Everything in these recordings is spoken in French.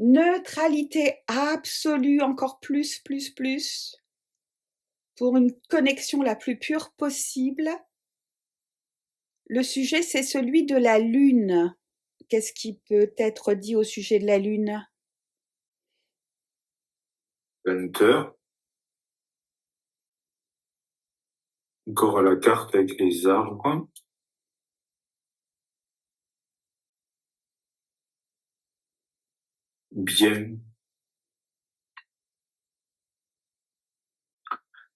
neutralité absolue, encore plus, pour une connexion la plus pure possible. Le sujet, c'est celui de la Lune. Qu'est-ce qui peut être dit au sujet de la Lune? Hunter. Encore la carte avec les arbres. Bien.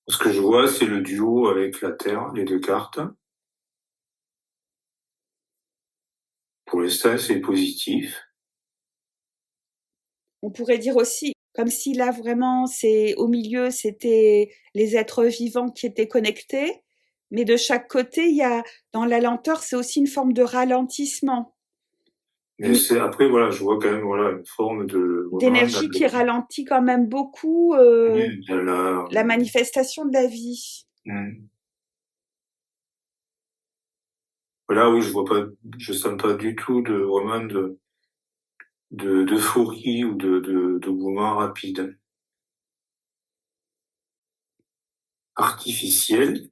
Ce que je vois, c'est le duo avec la Terre, les deux cartes. Pour l'instant, c'est positif. On pourrait dire aussi, comme si là vraiment, c'est au milieu, c'était les êtres vivants qui étaient connectés, mais de chaque côté, il y a, dans la lenteur, c'est aussi une forme de ralentissement. Mais c'est, après, voilà, je vois quand même, voilà, une forme de, vraiment, D'énergie qui ralentit quand même beaucoup la manifestation de la vie. Voilà, oui, je vois pas, je sens pas du tout de, vraiment d'euphorie ou de mouvement rapide. Artificiel.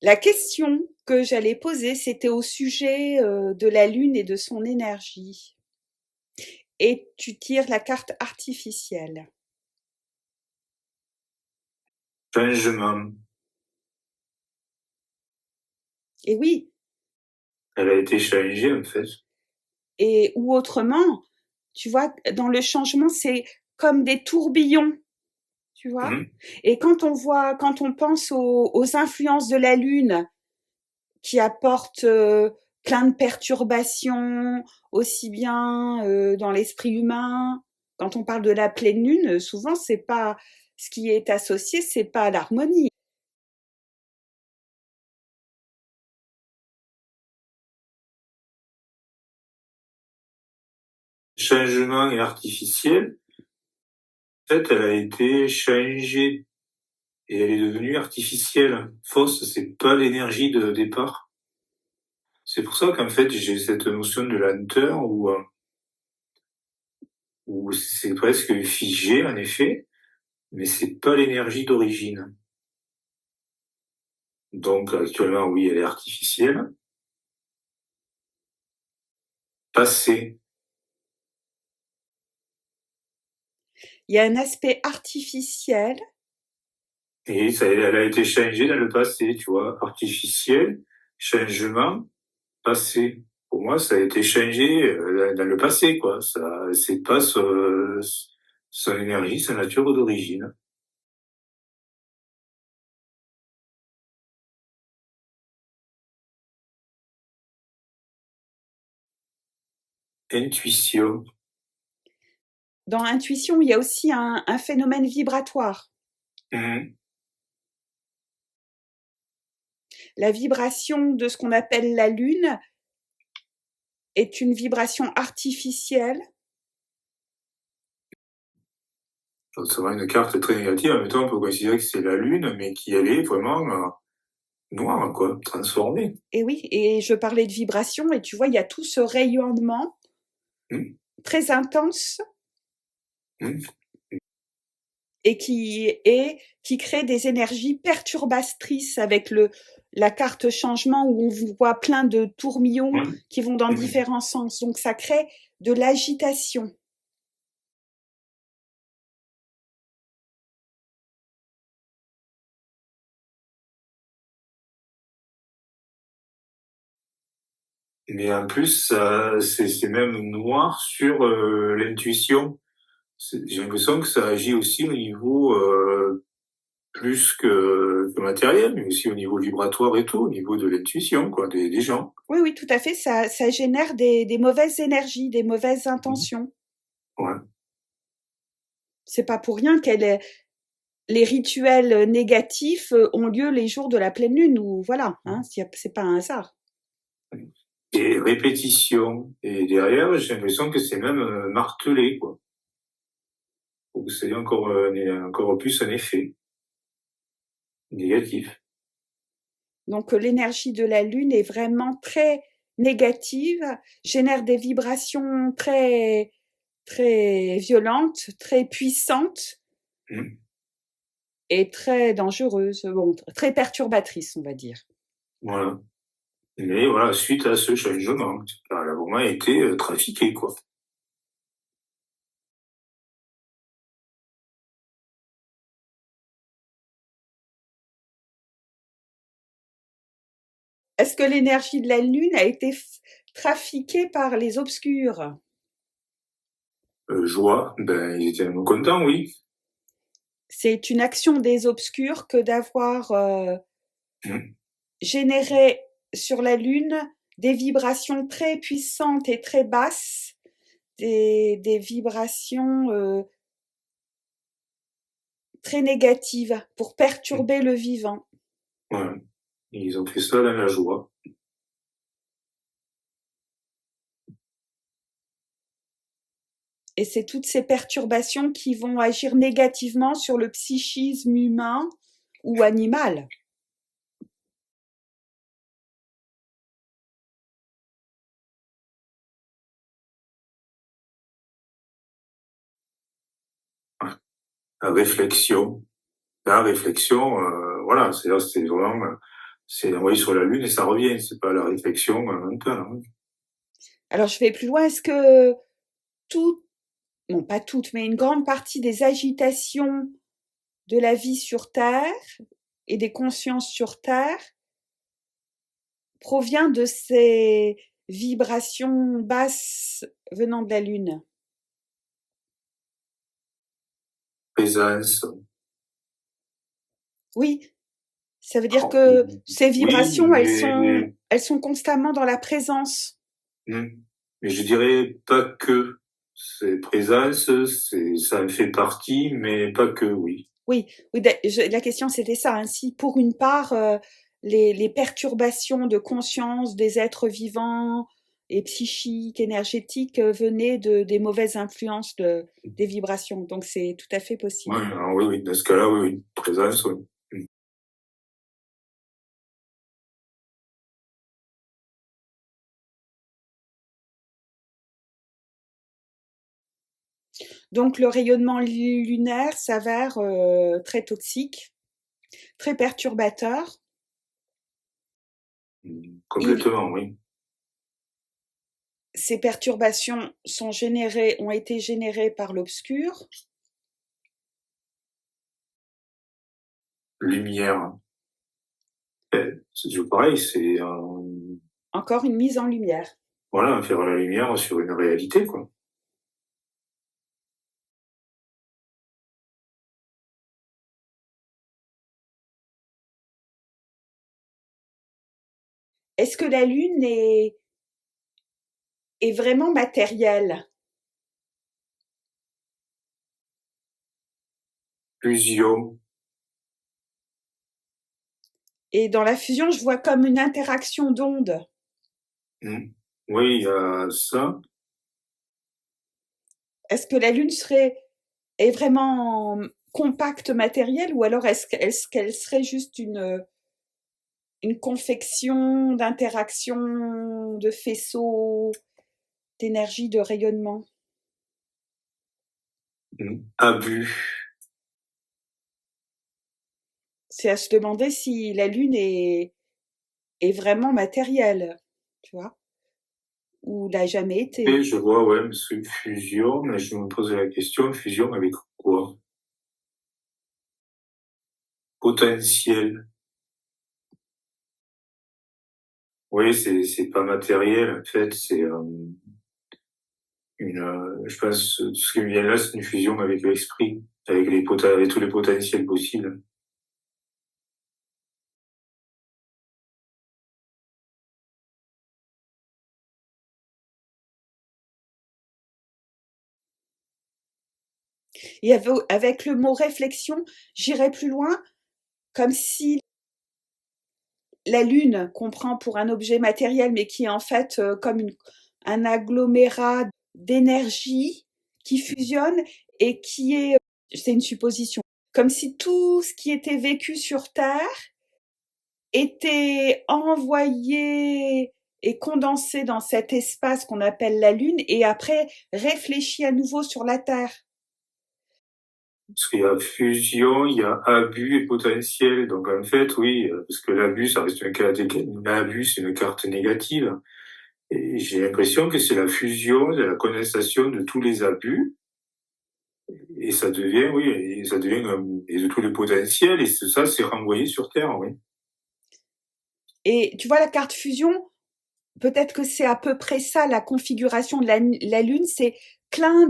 La question que j'allais poser, c'était au sujet de la Lune et de son énergie. Et tu tires la carte artificielle. Changement. Et oui. Elle a été changée, en fait. Et ou autrement, tu vois, dans le changement, c'est comme des tourbillons, tu vois. Et quand on pense aux influences de la Lune qui apportent plein de perturbations, aussi bien dans l'esprit humain. Quand on parle de la pleine lune, souvent c'est pas ce qui est associé, c'est pas l'harmonie. Changement et artificiel. En fait, elle a été changée et elle est devenue artificielle. Fausse, c'est pas l'énergie de départ. C'est pour ça qu'en fait, j'ai cette notion de lenteur où c'est presque figé, en effet, mais c'est pas l'énergie d'origine. Donc, actuellement, oui, elle est artificielle. Passé. Il y a un aspect artificiel. Et ça, elle a été changée dans le passé, tu vois. Artificiel, changement, passé. Pour moi, ça a été changé dans le passé, quoi. Ça, c'est pas son énergie, sa nature d'origine. Intuition. Dans intuition, il y a aussi un phénomène vibratoire. La vibration de ce qu'on appelle la lune est une vibration artificielle. C'est vraiment une carte très négative. En même temps, on peut considérer que c'est la lune, mais qui elle est vraiment noire, quoi, transformée. Et oui, et je parlais de vibration, et tu vois, il y a tout ce rayonnement très intense et qui crée des énergies perturbatrices avec la carte changement où on voit plein de tourbillons qui vont dans différents sens. Donc ça crée de l'agitation. Mais en plus, c'est même noir sur l'intuition. J'ai l'impression que ça agit aussi au niveau plus que matériel, mais aussi au niveau vibratoire et tout, au niveau de l'intuition, quoi, des gens. Oui, oui, tout à fait. Ça génère des mauvaises énergies, des mauvaises intentions. Ouais. C'est pas pour rien les rituels négatifs ont lieu les jours de la pleine lune, ou voilà, hein, c'est pas un hasard. Et répétition. Et derrière, j'ai l'impression que c'est même martelé, quoi. Ou c'est encore plus un effet négatif. Donc l'énergie de la lune est vraiment très négatives génèrent des vibrations très, très violentes, très puissantes et très dangereuses, bon, très perturbatrices, on va dire. Voilà. Mais voilà, suite à ce changement, elle a vraiment été trafiquée, quoi. Est-ce que l'énergie de la Lune a été trafiquée par les obscurs? Joie, ben, ils étaient contents, oui. C'est une action des obscurs que d'avoir Mmh. généré sur la Lune des vibrations très puissantes et très basses, des vibrations très négatives pour perturber le vivant. Voilà. Ils ont fait ça dans la joie. Et c'est toutes ces perturbations qui vont agir négativement sur le psychisme humain ou animal. La réflexion, voilà, c'est vraiment, c'est envoyé sur la Lune et ça revient, c'est pas la réflexion mentale. Hein. Alors je vais plus loin, est-ce que tout, non pas toutes, mais une grande partie des agitations de la vie sur Terre et des consciences sur Terre provient de ces vibrations basses venant de la Lune? Présence. Oui, ça veut dire Oh, que ces oui, vibrations, elles sont constamment dans la présence. mais je dirais pas que. C'est présence, ça en fait partie, mais pas que, oui. Oui, oui, la question c'était ça. Hein. Si pour une part, les perturbations de conscience des êtres vivants et psychiques, énergétiques venaient des mauvaises influences des vibrations. Donc c'est tout à fait Ouais, possible. alors oui, oui, dans ce cas-là, oui, oui, présence, oui. Donc le rayonnement lunaire s'avère très toxique, très perturbateur. Complètement, oui. Ces perturbations ont été générées par l'obscur. Lumière. C'est toujours pareil, c'est Encore une mise en lumière. voilà, faire la lumière sur une réalité, quoi. Est-ce que la Lune est vraiment matérielle? Fusion. Et dans la fusion, je vois comme une interaction d'ondes. Oui, il y a ça. Est-ce que la Lune est vraiment compacte matérielle ou alors qu'elle serait juste une confection d'interactions, de faisceaux, d'énergie, de rayonnement? Abus. C'est à se demander si la Lune est vraiment matérielle, tu vois, ou l'a jamais été. Et je vois, ouais, parce que fusion, mais je me pose la question, fusion avec quoi? Potentiel. Oui, c'est pas matériel, en fait, c'est je pense, ce qui me vient là, c'est une fusion avec l'esprit, avec tous les potentiels possibles. Et avec le mot réflexion, j'irais plus loin, comme si la Lune qu'on prend pour un objet matériel, mais qui est en fait comme un agglomérat d'énergie qui fusionne et qui est, c'est une supposition, comme si tout ce qui était vécu sur Terre était envoyé est condensé dans cet espace qu'on appelle la Lune et après réfléchit à nouveau sur la Terre. Parce qu'il y a fusion, il y a abus et potentiel. Donc en fait, oui, parce que l'abus, ça reste l'abus, c'est une carte négative. Et j'ai l'impression que c'est la fusion, la condensation de tous les abus. Et ça devient, oui, et ça devient, et de tous les potentiels. Et ça, c'est renvoyé sur Terre, oui. Et tu vois, la carte fusion, peut-être que c'est à peu près ça la configuration de la Lune, c'est plein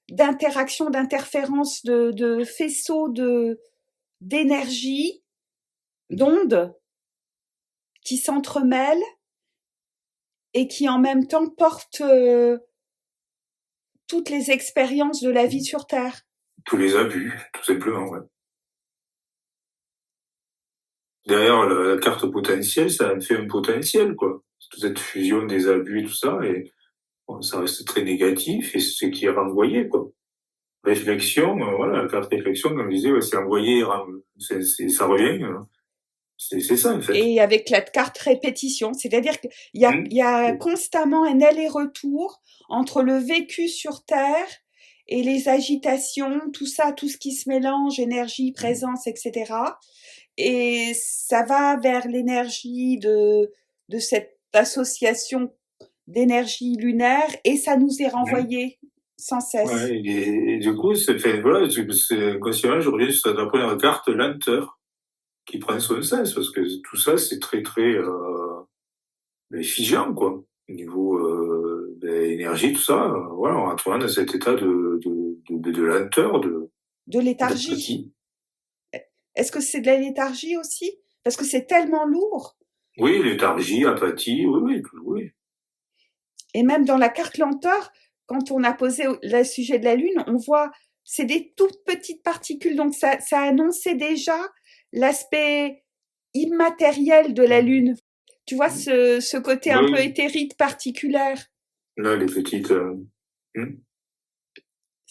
d'interactions, d'interférences, de faisceaux d'énergie, d'ondes qui s'entremêlent et qui en même temps portent toutes les expériences de la vie sur Terre. Tous les abus, tout simplement, ouais. Derrière la carte potentielle, ça fait un potentiel, quoi. Toute cette fusion des abus et tout ça, et bon, ça reste très négatif, et c'est ce qui est renvoyé, quoi. Réflexion, voilà, la carte réflexion, comme je disais, ouais, c'est envoyé, ça revient, c'est ça, en fait. Et avec la carte répétition, c'est-à-dire qu'il y a constamment un aller-retour entre le vécu sur Terre et les agitations, tout ça, tout ce qui se mélange, énergie, présence, etc. Et ça va vers l'énergie de cette association d'énergie lunaire et ça nous est renvoyé sans cesse. Ouais, et du coup, voilà, consciemment, je reviens sur la première carte, lenteur, qui prend son sens, parce que tout ça, c'est très, très, figeant, quoi. Au niveau, énergie, tout ça, voilà, on retourne dans cet état de lenteur, de léthargie. Est-ce que c'est de la léthargie aussi? Parce que c'est tellement lourd. Oui, léthargie, apathie, oui. Et même dans la carte lenteur, quand on a posé le sujet de la Lune, on voit, c'est des toutes petites particules. Donc ça annonçait déjà l'aspect immatériel de la Lune. Tu vois, ce côté un peu éthérique particulière. Là, les petites...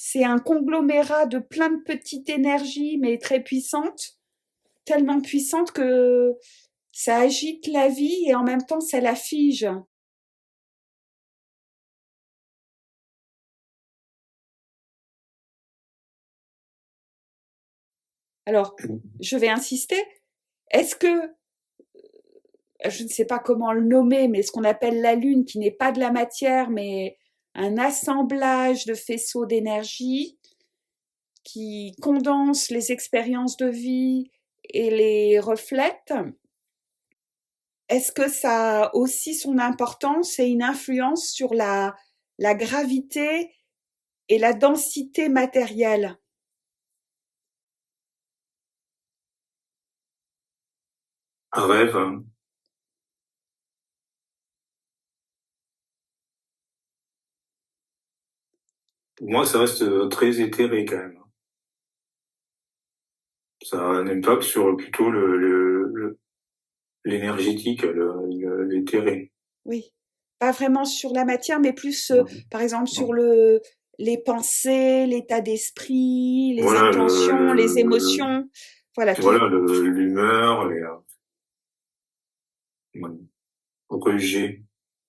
C'est un conglomérat de plein de petites énergies, mais très puissantes, tellement puissantes que ça agite la vie et en même temps ça la fige. Alors, je vais insister. Est-ce que, je ne sais pas comment le nommer, mais ce qu'on appelle la Lune, qui n'est pas de la matière, mais un assemblage de faisceaux d'énergie qui condense les expériences de vie et les reflète, est-ce que ça a aussi son importance et une influence sur la gravité et la densité matérielle? Un rêve, hein. Pour moi, ça reste très éthéré, quand même. Ça a un impact sur plutôt l'énergétique, l'éthéré. Oui, pas vraiment sur la matière, mais plus, par exemple, sur les pensées, l'état d'esprit, les Voilà, intentions, les émotions. Voilà, tout. Voilà, l'humeur, rejet.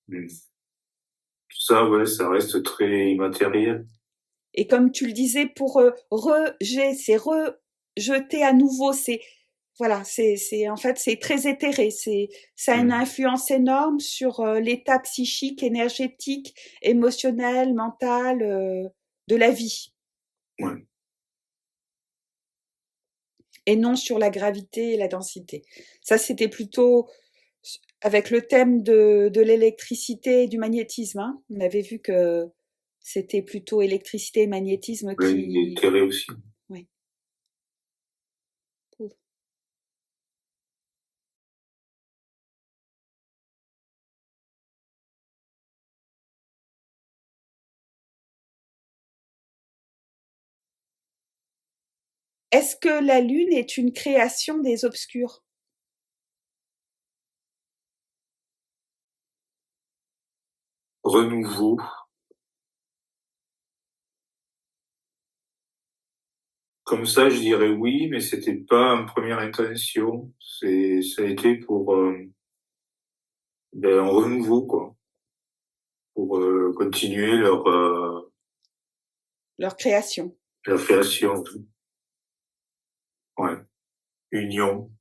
Tout ça, ouais, ça reste très immatériel. Et comme tu le disais, pour rejet, c'est rejeter à nouveau, c'est voilà, c'est en fait c'est très éthéré, ça a une influence énorme sur l'état psychique, énergétique, émotionnel, mental de la vie. Ouais. Et non sur la gravité et la densité. Ça, c'était plutôt avec le thème de l'électricité et du magnétisme. Hein. On avait vu que c'était plutôt électricité et magnétisme qui... Éthéré aussi. Oui. Est-ce que la Lune est une création des obscurs? Renouveau. Comme ça, je dirais oui, mais c'était pas une première intention. Ça a été pour un renouveau, quoi, pour continuer Leur création. leur création. Ouais. Union.